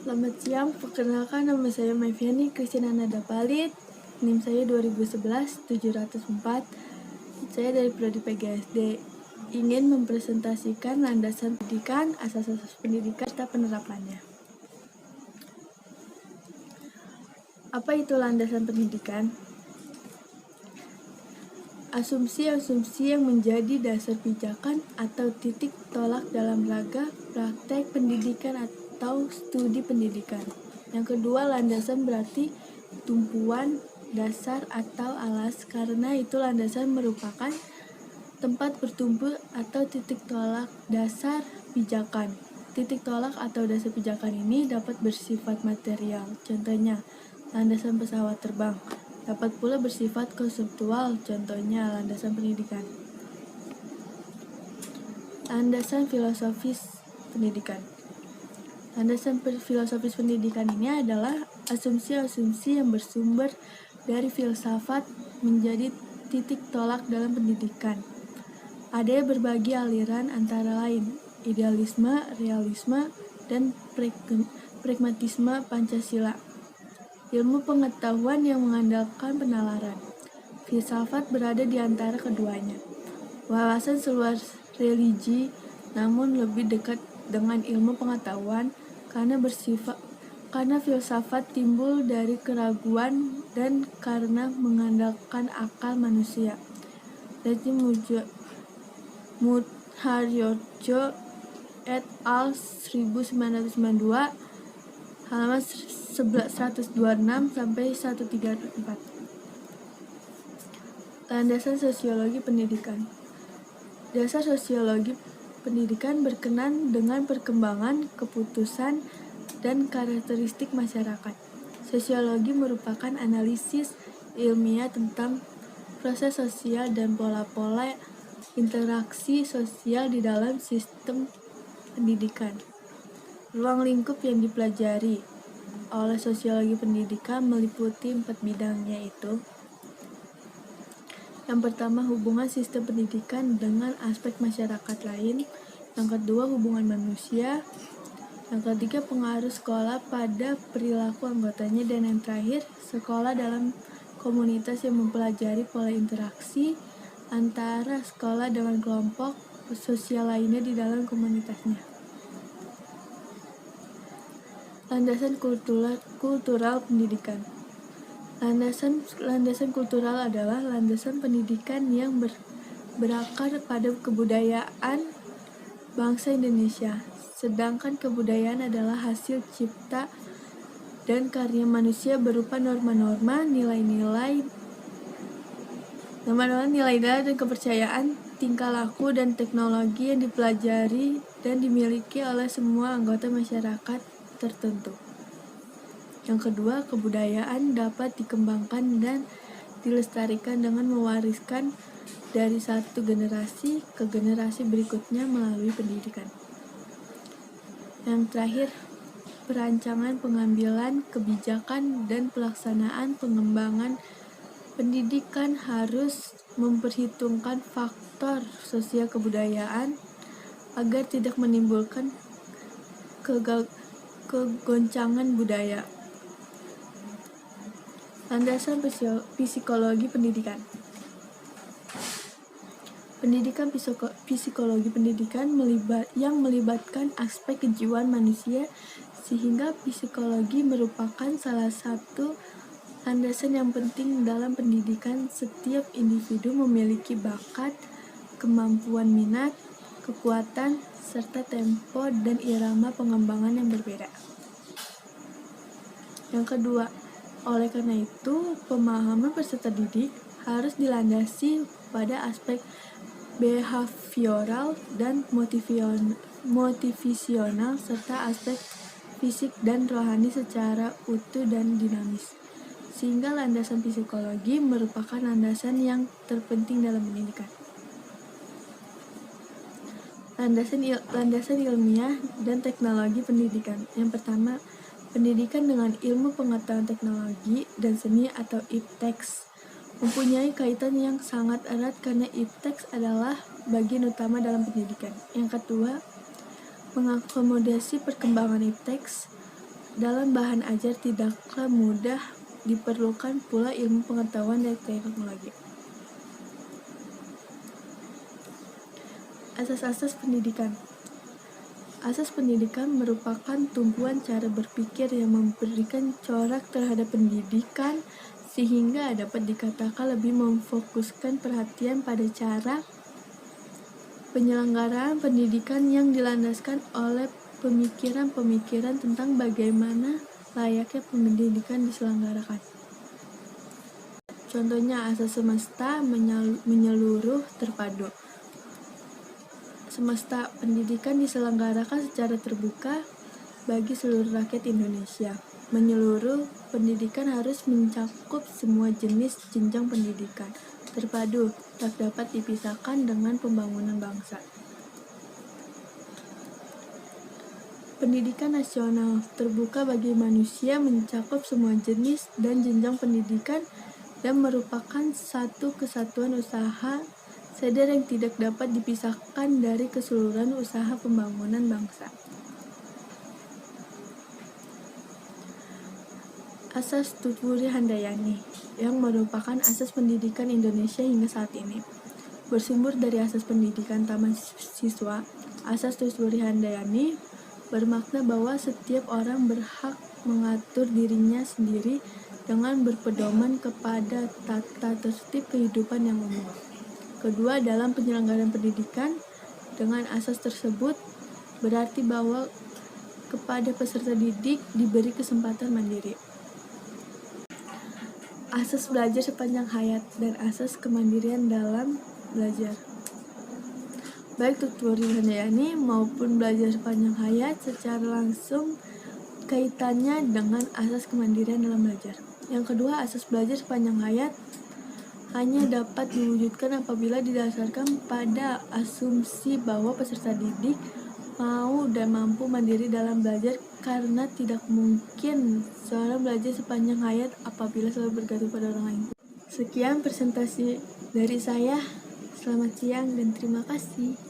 Selamat siang, perkenalkan nama saya Maiviani Christina Nada Palit, NIM saya 2011-704, saya dari Prodi PGSD, ingin mempresentasikan landasan pendidikan, asas-asas pendidikan, serta penerapannya. Apa itu landasan pendidikan? Asumsi-asumsi yang menjadi dasar pijakan atau titik tolak dalam rangka praktek pendidikan atau studi pendidikan. Yang kedua, landasan berarti tumpuan, dasar, atau alas, karena itu landasan merupakan tempat bertumpu atau titik tolak dasar pijakan. Titik tolak atau dasar pijakan ini dapat bersifat material, contohnya landasan pesawat terbang. Dapat pula bersifat konseptual, contohnya landasan pendidikan. Landasan filosofis pendidikan. Landasan filosofis pendidikan ini adalah asumsi-asumsi yang bersumber dari filsafat menjadi titik tolak dalam pendidikan. Ada berbagai aliran antara lain idealisme, realisme, dan pragmatisme Pancasila. Ilmu pengetahuan yang mengandalkan penalaran. Filsafat berada di antara keduanya. Wawasan seluas religi, namun lebih dekat dengan ilmu pengetahuan karena filsafat timbul dari keraguan dan karena mengandalkan akal manusia. Reti Mutharjono et al. 1992, halaman 126 sampai 134. Landasan sosiologi pendidikan. Dasar sosiologi pendidikan berkenan dengan perkembangan, keputusan, dan karakteristik masyarakat. Sosiologi merupakan analisis ilmiah tentang proses sosial dan pola-pola interaksi sosial di dalam sistem pendidikan. Ruang lingkup yang dipelajari oleh sosiologi pendidikan meliputi 4 bidang, yaitu yang pertama, hubungan sistem pendidikan dengan aspek masyarakat lain. Yang kedua, hubungan manusia. Yang ketiga, pengaruh sekolah pada perilaku anggotanya. Dan yang terakhir, sekolah dalam komunitas yang mempelajari pola interaksi antara sekolah dengan kelompok sosial lainnya di dalam komunitasnya. Landasan kultural pendidikan. Landasan kultural adalah landasan pendidikan yang berakar pada kebudayaan bangsa Indonesia. Sedangkan kebudayaan adalah hasil cipta dan karya manusia berupa norma-norma, nilai-nilai dan kepercayaan, tingkah laku dan teknologi yang dipelajari dan dimiliki oleh semua anggota masyarakat tertentu. Yang kedua, kebudayaan dapat dikembangkan dan dilestarikan dengan mewariskan dari satu generasi ke generasi berikutnya melalui pendidikan. Yang terakhir, perancangan pengambilan kebijakan dan pelaksanaan pengembangan pendidikan harus memperhitungkan faktor sosial kebudayaan agar tidak menimbulkan kegoncangan budaya. Landasan psikologi pendidikan. Pendidikan psikologi pendidikan yang melibatkan aspek kejiwaan manusia, sehingga psikologi merupakan salah satu landasan yang penting dalam pendidikan. Setiap individu memiliki bakat, kemampuan minat, kekuatan, serta tempo dan irama pengembangan yang berbeda. Yang kedua, oleh karena itu, pemahaman peserta didik harus dilandasi pada aspek behavioral dan motivasional serta aspek fisik dan rohani secara utuh dan dinamis. Sehingga landasan psikologi merupakan landasan yang terpenting dalam pendidikan. Landasan ilmiah dan teknologi pendidikan. Yang pertama, pendidikan dengan ilmu pengetahuan teknologi dan seni atau IPTEX mempunyai kaitan yang sangat erat karena IPTEX adalah bagian utama dalam pendidikan. Yang kedua, mengakomodasi perkembangan IPTEX dalam bahan ajar tidaklah mudah diperlukan pula ilmu pengetahuan dan teknologi. Asas-asas pendidikan. Asas pendidikan merupakan tumpuan cara berpikir yang memberikan corak terhadap pendidikan sehingga dapat dikatakan lebih memfokuskan perhatian pada cara penyelenggaraan pendidikan yang dilandaskan oleh pemikiran-pemikiran tentang bagaimana layaknya pendidikan diselenggarakan. Contohnya asas semesta menyeluruh terpadu. Semesta pendidikan diselenggarakan secara terbuka bagi seluruh rakyat Indonesia. Menyeluruh pendidikan harus mencakup semua jenis jenjang pendidikan. Terpadu tak dapat dipisahkan dengan pembangunan bangsa. Pendidikan nasional terbuka bagi manusia mencakup semua jenis dan jenjang pendidikan dan merupakan satu kesatuan usaha sadar yang tidak dapat dipisahkan dari keseluruhan usaha pembangunan bangsa. Asas Tutwuri Handayani yang merupakan asas pendidikan Indonesia hingga saat ini. Bersumber dari asas pendidikan taman siswa, asas Tutwuri Handayani bermakna bahwa setiap orang berhak mengatur dirinya sendiri dengan berpedoman kepada tata tertib kehidupan yang umum. Kedua, dalam penyelenggaraan pendidikan, dengan asas tersebut berarti bahwa kepada peserta didik diberi kesempatan mandiri. Asas belajar sepanjang hayat dan asas kemandirian dalam belajar. Baik Tutwuri Handayani maupun belajar sepanjang hayat secara langsung kaitannya dengan asas kemandirian dalam belajar. Yang kedua, asas belajar sepanjang hayat hanya dapat diwujudkan apabila didasarkan pada asumsi bahwa peserta didik mau dan mampu mandiri dalam belajar, karena tidak mungkin seorang belajar sepanjang hayat apabila selalu bergantung pada orang lain. Sekian presentasi dari saya. Selamat siang dan terima kasih.